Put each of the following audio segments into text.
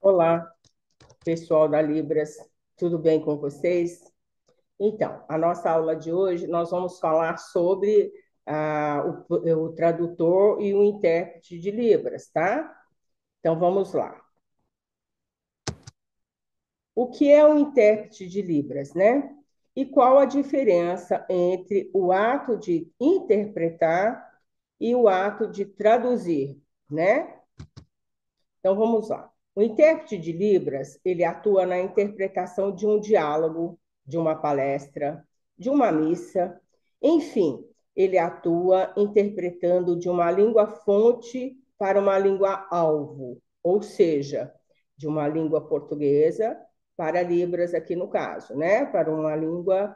Olá, pessoal da Libras, tudo bem com vocês? Então, a nossa aula de hoje, nós vamos falar sobre o tradutor e o intérprete de Libras, tá? Então, vamos lá. O que é o intérprete de Libras, né? E qual a diferença entre o ato de interpretar e o ato de traduzir, né? Então vamos lá. O intérprete de Libras, ele atua na interpretação de um diálogo, de uma palestra, de uma missa, enfim, ele atua interpretando de uma língua fonte para uma língua alvo, ou seja, de uma língua portuguesa para Libras aqui no caso, né? Para uma língua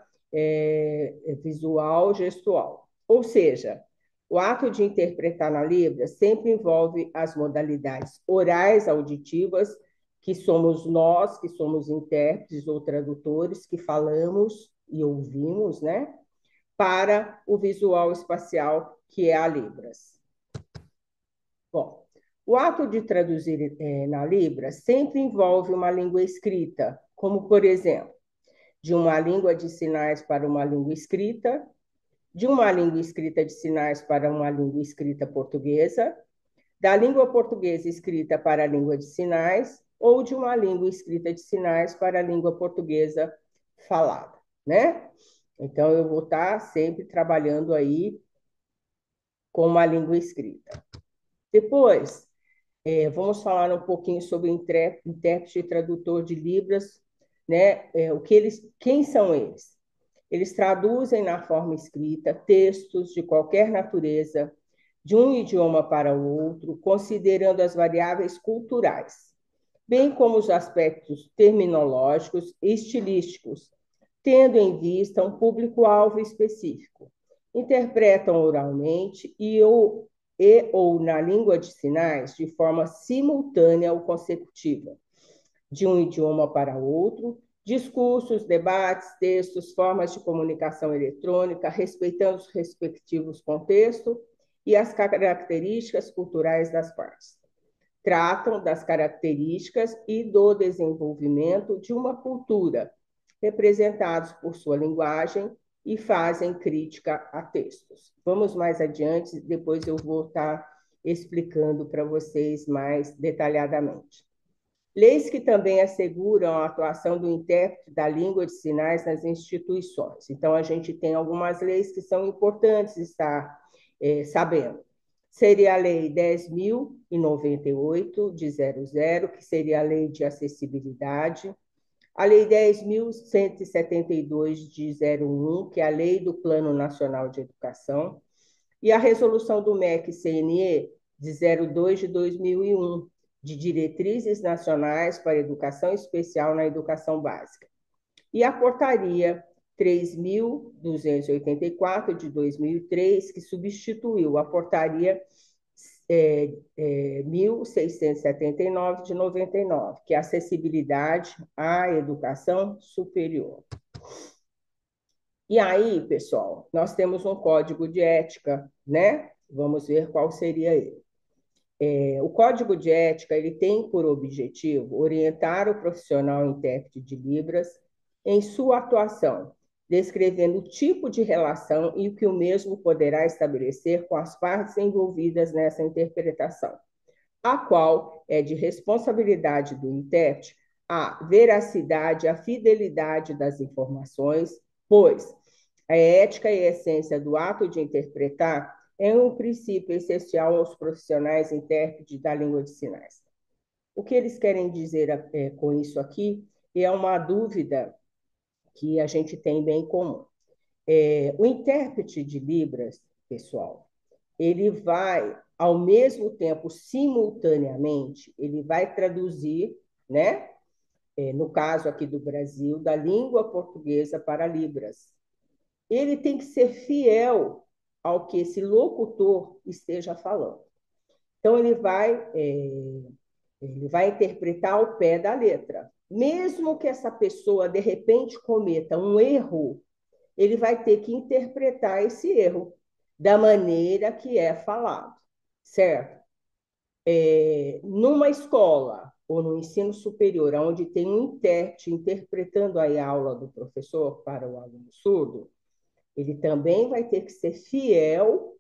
visual gestual. Ou seja, o ato de interpretar na Libras sempre envolve as modalidades orais, auditivas, que somos nós, que somos intérpretes ou tradutores, que falamos e ouvimos, né? Para o visual espacial, que é a Libras. Bom, o ato de traduzir na Libras sempre envolve uma língua escrita, como, por exemplo, de uma língua de sinais para uma língua escrita, de uma língua escrita de sinais para uma língua escrita portuguesa, da língua portuguesa escrita para a língua de sinais ou de uma língua escrita de sinais para a língua portuguesa falada, né? Então, eu vou estar sempre trabalhando aí com uma língua escrita. Depois, vamos falar um pouquinho sobre intérprete e tradutor de Libras, né? Quem são eles? Eles traduzem na forma escrita textos de qualquer natureza, de um idioma para o outro, considerando as variáveis culturais, bem como os aspectos terminológicos e estilísticos, tendo em vista um público-alvo específico. Interpretam oralmente ou na língua de sinais de forma simultânea ou consecutiva, de um idioma para outro, discursos, debates, textos, formas de comunicação eletrônica, respeitando os respectivos contextos e as características culturais das partes. Tratam das características e do desenvolvimento de uma cultura, representados por sua linguagem e fazem crítica a textos. Vamos mais adiante, depois eu vou estar explicando para vocês mais detalhadamente. Leis que também asseguram a atuação do intérprete da língua de sinais nas instituições. Então, a gente tem algumas leis que são importantes estar sabendo. Seria a Lei 10.098, de 00, que seria a Lei de Acessibilidade. A Lei 10.172, de 01, que é a Lei do Plano Nacional de Educação. E a resolução do MEC-CNE de 02 de 2001, de diretrizes nacionais para educação especial na educação básica. E a portaria 3.284 de 2003, que substituiu a portaria 1.679 de 99, que é acessibilidade à educação superior. E aí, pessoal, nós temos um código de ética, né? Vamos ver qual seria ele. O código de ética ele tem por objetivo orientar o profissional intérprete de Libras em sua atuação, descrevendo o tipo de relação e o que o mesmo poderá estabelecer com as partes envolvidas nessa interpretação, a qual é de responsabilidade do intérprete a veracidade, a fidelidade das informações, pois a ética e a essência do ato de interpretar é um princípio essencial aos profissionais intérpretes da língua de sinais. O que eles querem dizer com isso aqui é uma dúvida que a gente tem bem comum. O intérprete de Libras, pessoal, ele vai, ao mesmo tempo, simultaneamente, ele vai traduzir, né? No caso aqui do Brasil, da língua portuguesa para Libras. Ele tem que ser fiel ao que esse locutor esteja falando. Então, ele vai interpretar ao pé da letra. Mesmo que essa pessoa, de repente, cometa um erro, ele vai ter que interpretar esse erro da maneira que é falado, certo? Numa escola, ou no ensino superior, onde tem um intérprete interpretando aí a aula do professor para o aluno surdo, ele também vai ter que ser fiel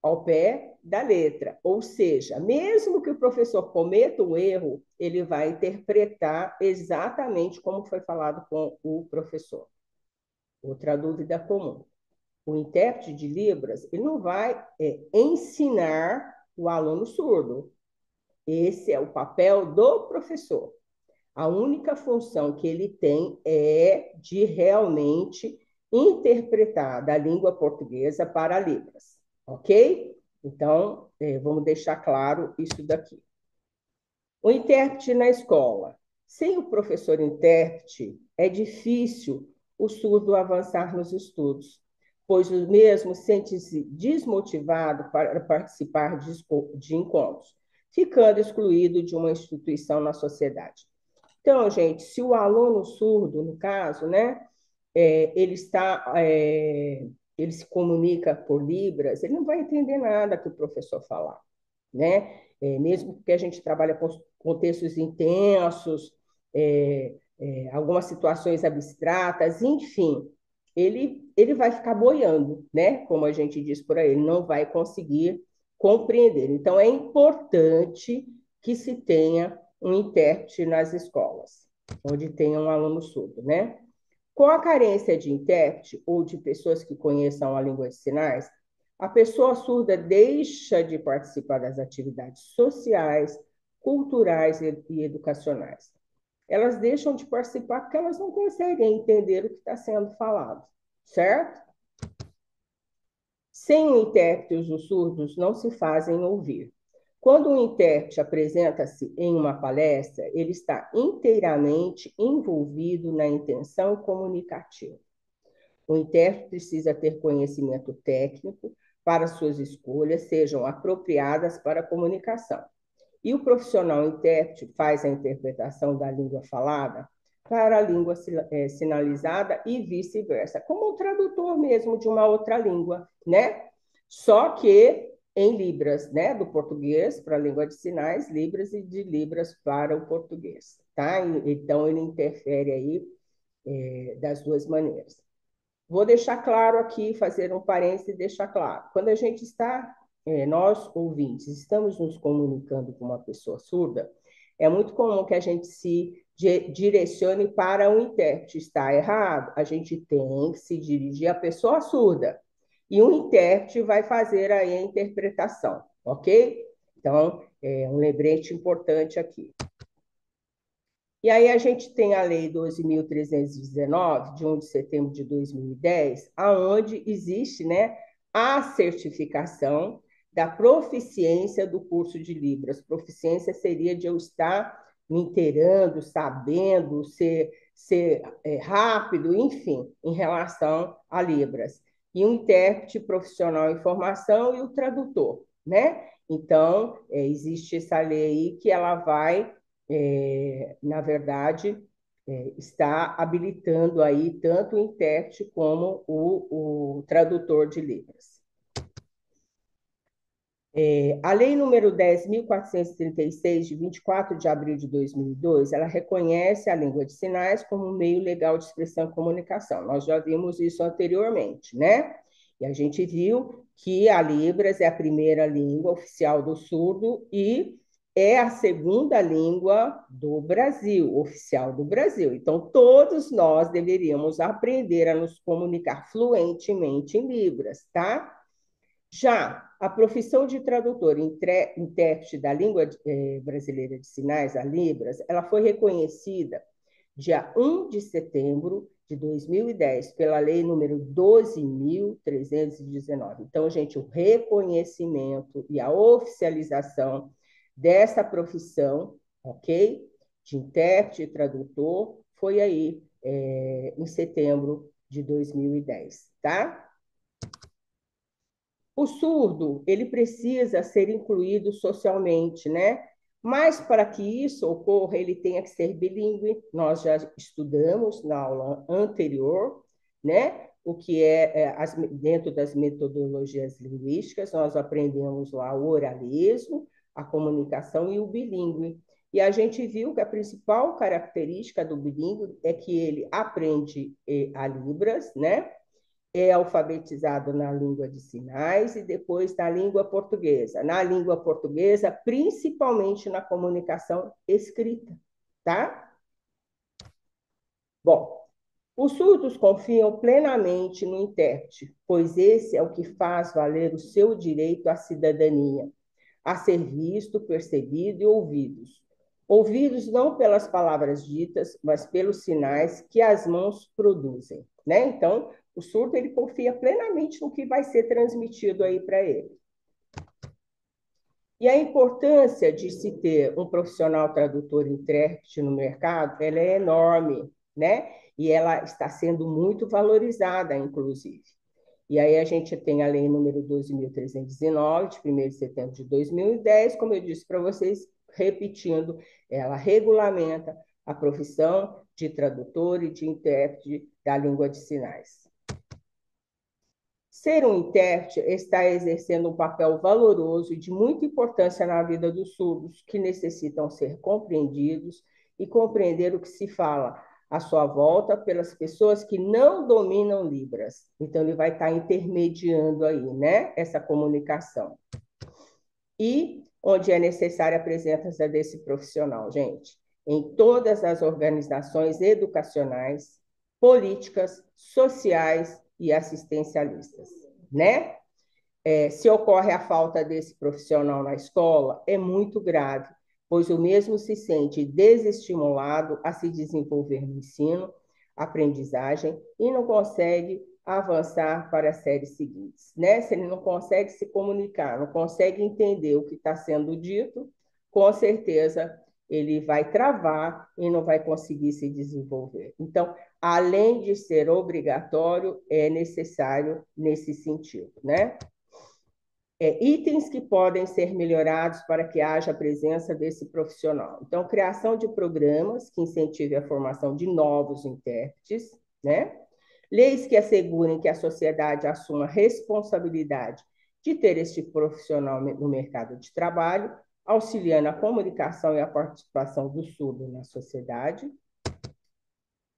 ao pé da letra. Ou seja, mesmo que o professor cometa um erro, ele vai interpretar exatamente como foi falado com o professor. Outra dúvida comum. O intérprete de Libras, ele não vai ensinar o aluno surdo. Esse é o papel do professor. A única função que ele tem é de realmente interpretar da língua portuguesa para Libras, ok? Então, vamos deixar claro isso daqui. O intérprete na escola. Sem o professor intérprete, é difícil o surdo avançar nos estudos, pois o mesmo sente-se desmotivado para participar de encontros, ficando excluído de uma instituição na sociedade. Então, gente, se o aluno surdo, no caso, né, ele se comunica por Libras, ele não vai entender nada que o professor falar, né? Mesmo porque a gente trabalha com contextos intensos, algumas situações abstratas, enfim, ele vai ficar boiando, né? Como a gente diz por aí, ele não vai conseguir compreender. Então, é importante que se tenha um intérprete nas escolas, onde tenha um aluno surdo, né? Com a carência de intérprete ou de pessoas que conheçam a língua de sinais, a pessoa surda deixa de participar das atividades sociais, culturais e educacionais. Elas deixam de participar porque elas não conseguem entender o que está sendo falado, certo? Sem o intérprete, os surdos não se fazem ouvir. Quando um intérprete apresenta-se em uma palestra, ele está inteiramente envolvido na intenção comunicativa. O intérprete precisa ter conhecimento técnico para suas escolhas sejam apropriadas para a comunicação. E o profissional intérprete faz a interpretação da língua falada para a língua sinalizada e vice-versa, como o tradutor mesmo de uma outra língua, né? Só que em Libras, né? Do português para a língua de sinais, Libras e de Libras para o português, tá? Então ele interfere aí das duas maneiras. Vou deixar claro aqui, fazer um parênteses e deixar claro. Quando a gente está, nós ouvintes, estamos nos comunicando com uma pessoa surda, é muito comum que a gente se direcione para um intérprete. Está errado? A gente tem que se dirigir à pessoa surda. E um intérprete vai fazer aí a interpretação, ok? Então, é um lembrete importante aqui. E aí a gente tem a Lei 12.319, de 1 de setembro de 2010, aonde existe, né, a certificação da proficiência do curso de Libras. Proficiência seria de eu estar me inteirando, sabendo, ser rápido, enfim, em relação a Libras. E o intérprete profissional em formação e o tradutor, né? Então, existe essa lei aí que ela vai na verdade, está habilitando aí tanto o intérprete como o tradutor de Libras. A Lei número 10.436, de 24 de abril de 2002, ela reconhece a língua de sinais como um meio legal de expressão e comunicação. Nós já vimos isso anteriormente, né? E a gente viu que a Libras é a primeira língua oficial do surdo e é a segunda língua do Brasil, oficial do Brasil. Então, todos nós deveríamos aprender a nos comunicar fluentemente em Libras, tá? Já a profissão de tradutor e intérprete da língua brasileira de sinais, a Libras, ela foi reconhecida dia 1 de setembro de 2010 pela lei número 12.319. Então, gente, o reconhecimento e a oficialização dessa profissão, ok? De intérprete e tradutor, foi aí em setembro de 2010, tá? O surdo, ele precisa ser incluído socialmente, né? Mas para que isso ocorra, ele tenha que ser bilíngue. Nós já estudamos na aula anterior, né? O que dentro das metodologias linguísticas, nós aprendemos lá o oralismo, a comunicação e o bilíngue. E a gente viu que a principal característica do bilíngue é que ele aprende a Libras, né? É alfabetizado na língua de sinais e depois na língua portuguesa. Na língua portuguesa, principalmente na comunicação escrita, tá? Bom, os surdos confiam plenamente no intérprete, pois esse é o que faz valer o seu direito à cidadania, a ser visto, percebido e ouvidos. Ouvidos não pelas palavras ditas, mas pelos sinais que as mãos produzem, né? Então, o surdo ele confia plenamente no que vai ser transmitido aí para ele. E a importância de se ter um profissional tradutor e intérprete no mercado, ela é enorme, né? E ela está sendo muito valorizada, inclusive. E aí a gente tem a lei número 12.309, de 1º de setembro de 2010, como eu disse para vocês, repetindo, ela regulamenta a profissão de tradutor e de intérprete da língua de sinais. Ser um intérprete está exercendo um papel valoroso e de muita importância na vida dos surdos, que necessitam ser compreendidos e compreender o que se fala à sua volta pelas pessoas que não dominam Libras. Então, ele vai estar intermediando aí, né, essa comunicação. E onde é necessária a presença desse profissional, gente? Em todas as organizações educacionais, políticas, sociais e assistencialistas, né? Se ocorre a falta desse profissional na escola, é muito grave, pois o mesmo se sente desestimulado a se desenvolver no ensino, aprendizagem e não consegue avançar para as séries seguintes, né? Se ele não consegue se comunicar, não consegue entender o que está sendo dito, com certeza ele vai travar e não vai conseguir se desenvolver. Então, além de ser obrigatório, é necessário nesse sentido, né? Itens que podem ser melhorados para que haja a presença desse profissional. Então, criação de programas que incentive a formação de novos intérpretes, né? Leis que assegurem que a sociedade assuma a responsabilidade de ter este profissional no mercado de trabalho, auxiliando a comunicação e a participação do surdo na sociedade.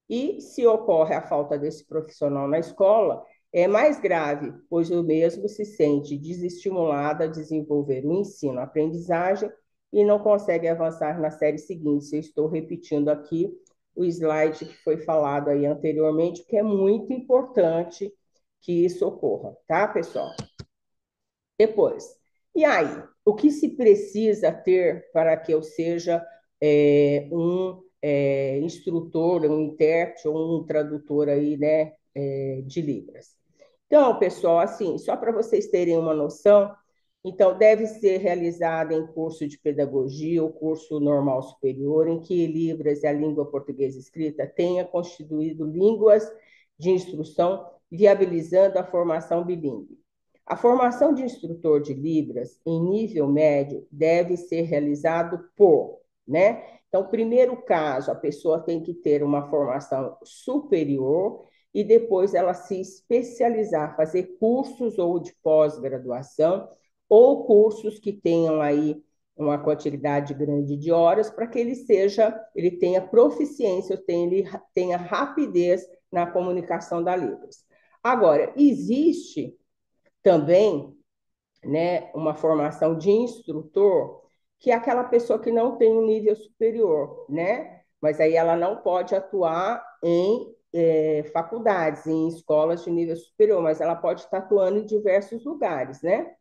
E se ocorre a falta desse profissional na escola, é mais grave, pois o mesmo se sente desestimulado a desenvolver o ensino, a aprendizagem e não consegue avançar na série seguinte. Eu estou repetindo aqui o slide que foi falado aí anteriormente, que é muito importante que isso ocorra, tá, pessoal? Depois, e aí, o que se precisa ter para que eu seja um instrutor, um intérprete ou um tradutor aí, né, de Libras? Então, pessoal, assim, só para vocês terem uma noção, então deve ser realizado em curso de pedagogia ou curso normal superior, em que Libras e a língua portuguesa escrita tenha constituído línguas de instrução, viabilizando a formação bilíngue. A formação de instrutor de Libras em nível médio deve ser realizado por, né? Então, primeiro caso, a pessoa tem que ter uma formação superior e depois ela se especializar, fazer cursos ou de pós-graduação ou cursos que tenham aí uma quantidade grande de horas para que ele tenha proficiência, ele tenha rapidez na comunicação da Libras. Agora, existe também, né, uma formação de instrutor, que é aquela pessoa que não tem um nível superior, né? Mas aí ela não pode atuar em faculdades, em escolas de nível superior, mas ela pode estar atuando em diversos lugares, né?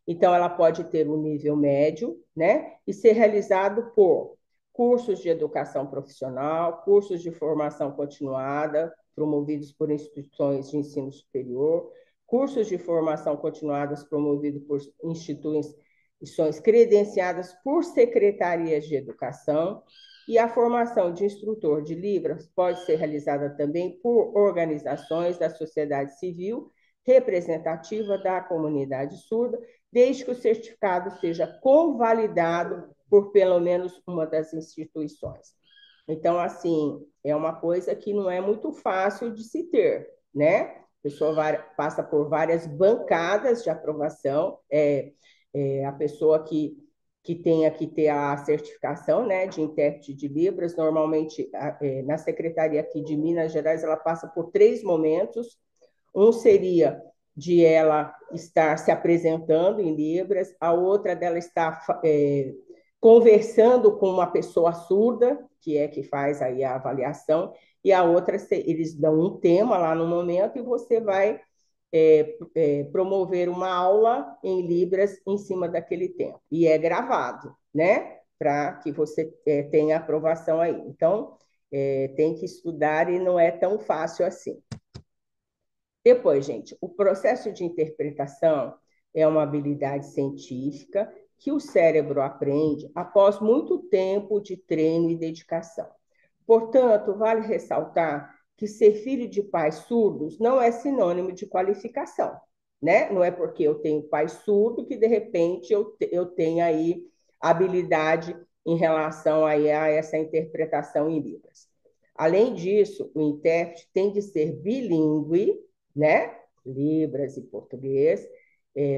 Então, ela pode ter um nível médio, né? E ser realizado por cursos de educação profissional, cursos de formação continuada, promovidos por instituições de ensino superior, cursos de formação continuadas promovidos por instituições credenciadas por secretarias de educação, e a formação de instrutor de Libras pode ser realizada também por organizações da sociedade civil representativa da comunidade surda, desde que o certificado seja convalidado por pelo menos uma das instituições. Então, assim, é uma coisa que não é muito fácil de se ter, né? A pessoa passa por várias bancadas de aprovação, a pessoa que que tenha que ter a certificação, né, de intérprete de Libras. Normalmente, na Secretaria aqui de Minas Gerais, ela passa por 3 momentos. Um seria de ela estar se apresentando em Libras, a outra dela estar conversando com uma pessoa surda, que faz aí a avaliação, e a outra, eles dão um tema lá no momento e você vai promover uma aula em Libras em cima daquele tema. E é gravado, né? Para que você tenha aprovação aí. Então, tem que estudar e não é tão fácil assim. Depois, gente, o processo de interpretação é uma habilidade científica que o cérebro aprende após muito tempo de treino e dedicação. Portanto, vale ressaltar que ser filho de pais surdos não é sinônimo de qualificação, né? Não é porque eu tenho pai surdo que, de repente, eu tenho aí habilidade em relação aí a essa interpretação em Libras. Além disso, o intérprete tem de ser bilíngue, né? Libras e português.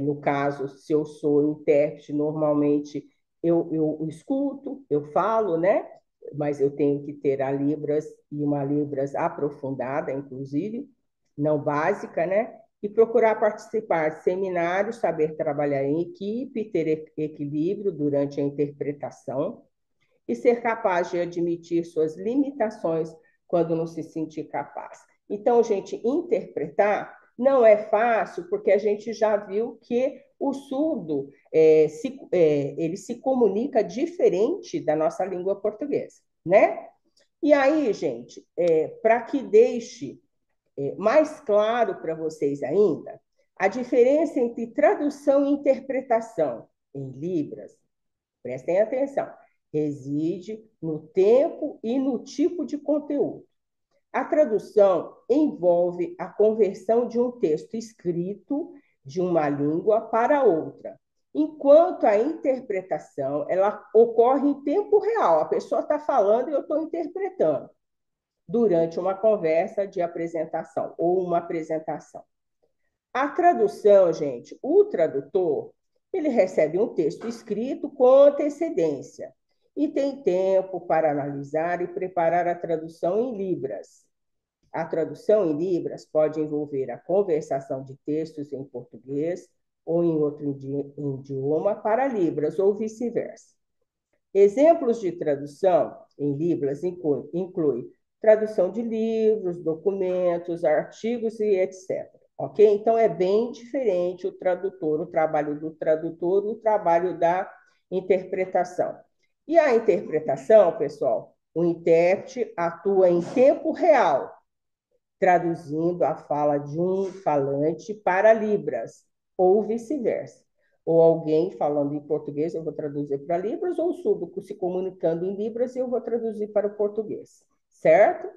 No caso, se eu sou intérprete, normalmente eu escuto, eu falo, né? Mas eu tenho que ter a Libras e uma Libras aprofundada, inclusive, não básica, né? E procurar participar de seminários, saber trabalhar em equipe, ter equilíbrio durante a interpretação e ser capaz de admitir suas limitações quando não se sentir capaz. Então, gente, interpretar não é fácil, porque a gente já viu que o surdo ele se comunica diferente da nossa língua portuguesa, né? E aí, gente, para que deixe mais claro para vocês ainda, a diferença entre tradução e interpretação em Libras, prestem atenção, reside no tempo e no tipo de conteúdo. A tradução envolve a conversão de um texto escrito de uma língua para outra, enquanto a interpretação ela ocorre em tempo real. A pessoa está falando e eu estou interpretando durante uma conversa de apresentação ou uma apresentação. A tradução, gente, o tradutor, ele recebe um texto escrito com antecedência e tem tempo para analisar e preparar a tradução em Libras. A tradução em Libras pode envolver a conversação de textos em português ou em outro idioma para Libras ou vice-versa. Exemplos de tradução em Libras inclui tradução de livros, documentos, artigos e etc. Ok? Então, é bem diferente o tradutor, o trabalho do tradutor, o trabalho da interpretação. E a interpretação, pessoal, o intérprete atua em tempo real, traduzindo a fala de um falante para Libras, ou vice-versa. Ou alguém falando em português, eu vou traduzir para Libras, ou o surdo se comunicando em Libras, eu vou traduzir para o português, certo?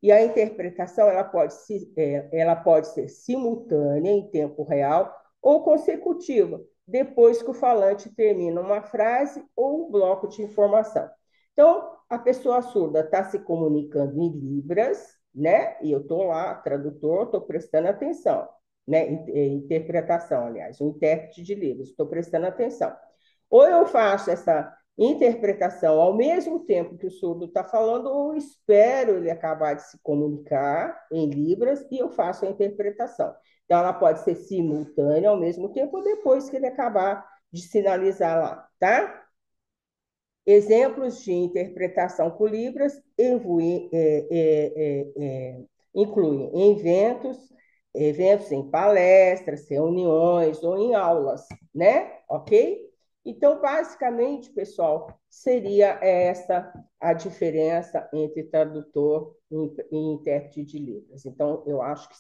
E a interpretação ela pode ser simultânea, em tempo real, ou consecutiva, depois que o falante termina uma frase ou um bloco de informação. Então, a pessoa surda está se comunicando em Libras, né? E eu estou lá, tradutor, estou prestando atenção, né? Interpretação, aliás, o intérprete de Libras, estou prestando atenção. Ou eu faço essa interpretação ao mesmo tempo que o surdo está falando, ou eu espero ele acabar de se comunicar em Libras e eu faço a interpretação. Então, ela pode ser simultânea ao mesmo tempo ou depois que ele acabar de sinalizar lá, tá? Exemplos de interpretação com Libras incluem eventos em palestras, reuniões ou em aulas, né? Ok? Então, basicamente, pessoal, seria essa a diferença entre tradutor e intérprete de Libras. Então, eu acho que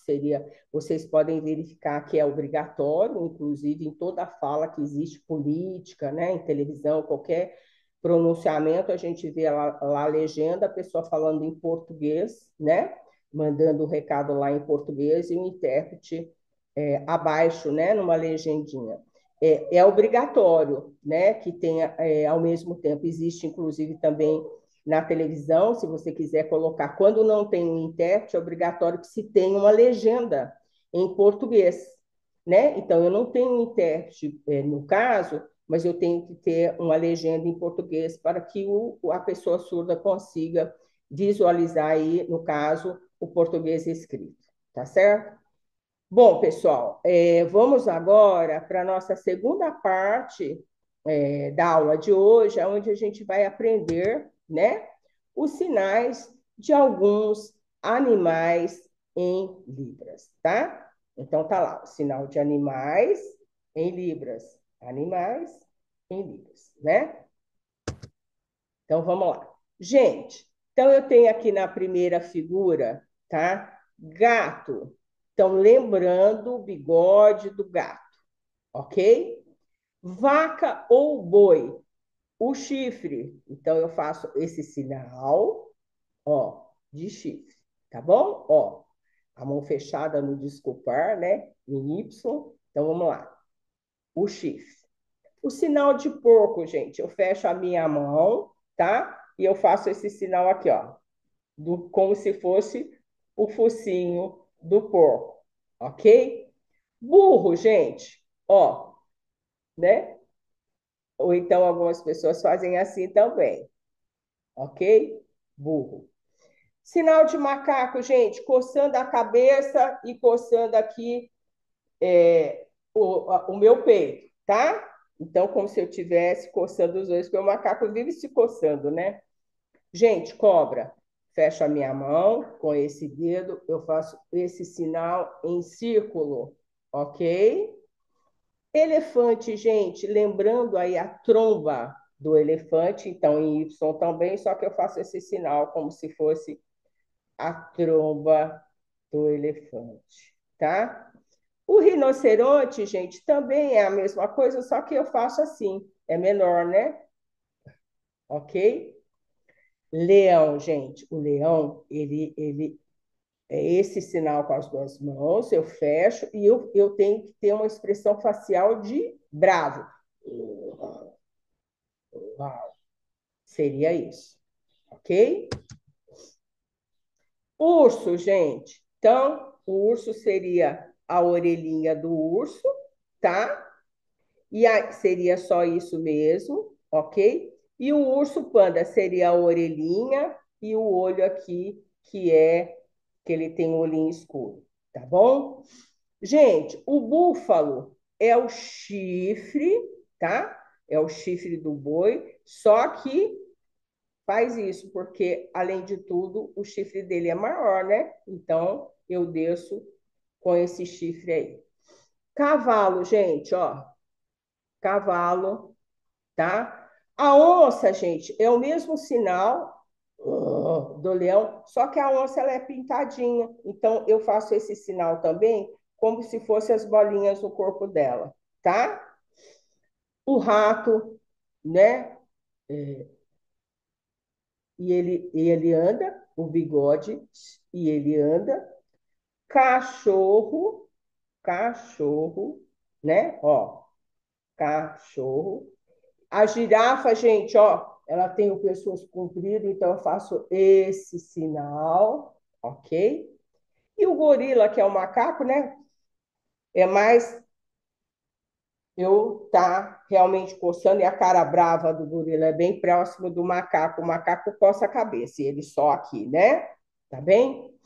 vocês podem verificar que é obrigatório, inclusive em toda fala que existe política, né, em televisão, qualquer pronunciamento, a gente vê lá a legenda, a pessoa falando em português, né, mandando o recado lá em português e o intérprete abaixo, né, numa legendinha. É obrigatório, né, que tenha, ao mesmo tempo, existe inclusive também na televisão, se você quiser colocar, quando não tem um intérprete, é obrigatório que se tenha uma legenda em português, né? Então, eu não tenho um intérprete, no caso, mas eu tenho que ter uma legenda em português para que a pessoa surda consiga visualizar aí, no caso, o português escrito, tá certo? Bom, pessoal, vamos agora para a nossa segunda parte, da aula de hoje, onde a gente vai aprender, né, os sinais de alguns animais em libras, tá? Então tá lá, o sinal de animais em libras, animais em libras, né? Então vamos lá. Gente, então eu tenho aqui na primeira figura, tá? Gato. Então lembrando o bigode do gato, ok? Vaca ou boi, o chifre. Então eu faço esse sinal, ó, de chifre, tá bom? Ó, a mão fechada no desculpar, né? Em Y. Então vamos lá. O chifre. O sinal de porco, gente, eu fecho a minha mão, tá? E eu faço esse sinal aqui, ó, como se fosse o focinho do porco, ok? Burro, gente, ó, né? Ou então algumas pessoas fazem assim também, ok? Burro. Sinal de macaco, gente, coçando a cabeça e coçando aqui o meu peito, tá? Então, como se eu estivesse coçando os dois, porque o macaco vive se coçando, né? Gente, cobra, fecho a minha mão com esse dedo, eu faço esse sinal em círculo, ok? Elefante, gente, lembrando aí a tromba do elefante, então em Y também, só que eu faço esse sinal como se fosse a tromba do elefante, tá? O rinoceronte, gente, também é a mesma coisa, só que eu faço assim, é menor, né? Ok? Leão, gente, o leão, ele é esse sinal com as duas mãos, eu fecho e eu tenho que ter uma expressão facial de bravo. Uau, seria isso, ok? Urso, gente. Então, o urso seria a orelhinha do urso, tá? E aí, seria só isso mesmo, ok? E o urso panda seria a orelhinha e o olho aqui, que ele tem um olhinho escuro, tá bom? Gente, o búfalo é o chifre, tá? É o chifre do boi, só que faz isso, porque, além de tudo, o chifre dele é maior, né? Então, eu desço com esse chifre aí. Cavalo, gente, ó. Cavalo, tá? A onça, gente, é o mesmo sinal do leão, só que a onça ela é pintadinha. Então, eu faço esse sinal também, como se fossem as bolinhas no corpo dela, tá? O rato, né? E ele anda, o bigode, e ele anda. Cachorro, cachorro, né? Ó, cachorro. A girafa, gente, ó, ela tem o pescoço comprido, então eu faço esse sinal, ok? E o gorila, que é o macaco, né? É mais eu tá realmente coçando, e a cara brava do gorila é bem próximo do macaco. O macaco coça a cabeça, e ele só aqui, né? Tá bem?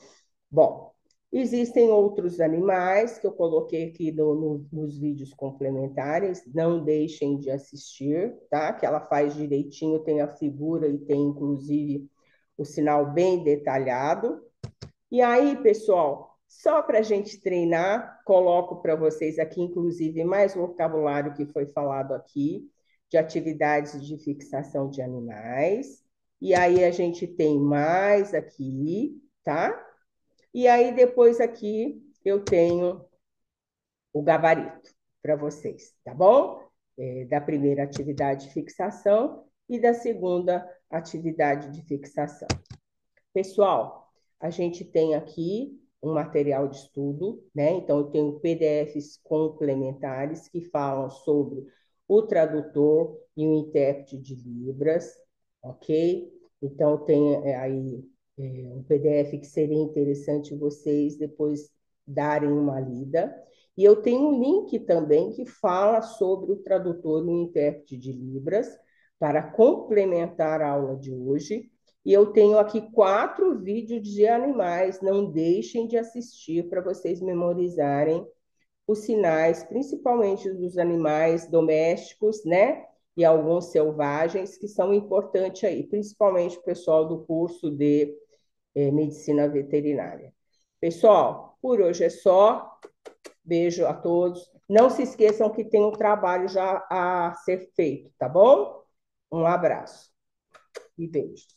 Bom, existem outros animais que eu coloquei aqui nos vídeos complementares, não deixem de assistir, tá? Que ela faz direitinho, tem a figura e tem inclusive o sinal bem detalhado. E aí, pessoal, só para a gente treinar, coloco para vocês aqui, inclusive, mais um vocabulário que foi falado aqui, de atividades de fixação de animais. E aí a gente tem mais aqui, tá? E aí depois aqui eu tenho o gabarito para vocês, tá bom? Da primeira atividade de fixação e da segunda atividade de fixação. Pessoal, a gente tem aqui um material de estudo, né? Então, eu tenho PDFs complementares que falam sobre o tradutor e o intérprete de Libras, ok? Então, tem aí um PDF que seria interessante vocês depois darem uma lida. E eu tenho um link também que fala sobre o tradutor e o intérprete de Libras, para complementar a aula de hoje. E eu tenho aqui 4 vídeos de animais, não deixem de assistir para vocês memorizarem os sinais, principalmente dos animais domésticos, né? E alguns selvagens, que são importantes aí, principalmente o pessoal do curso de medicina veterinária. Pessoal, por hoje é só. Beijo a todos. Não se esqueçam que tem um trabalho já a ser feito, tá bom? Um abraço e beijos.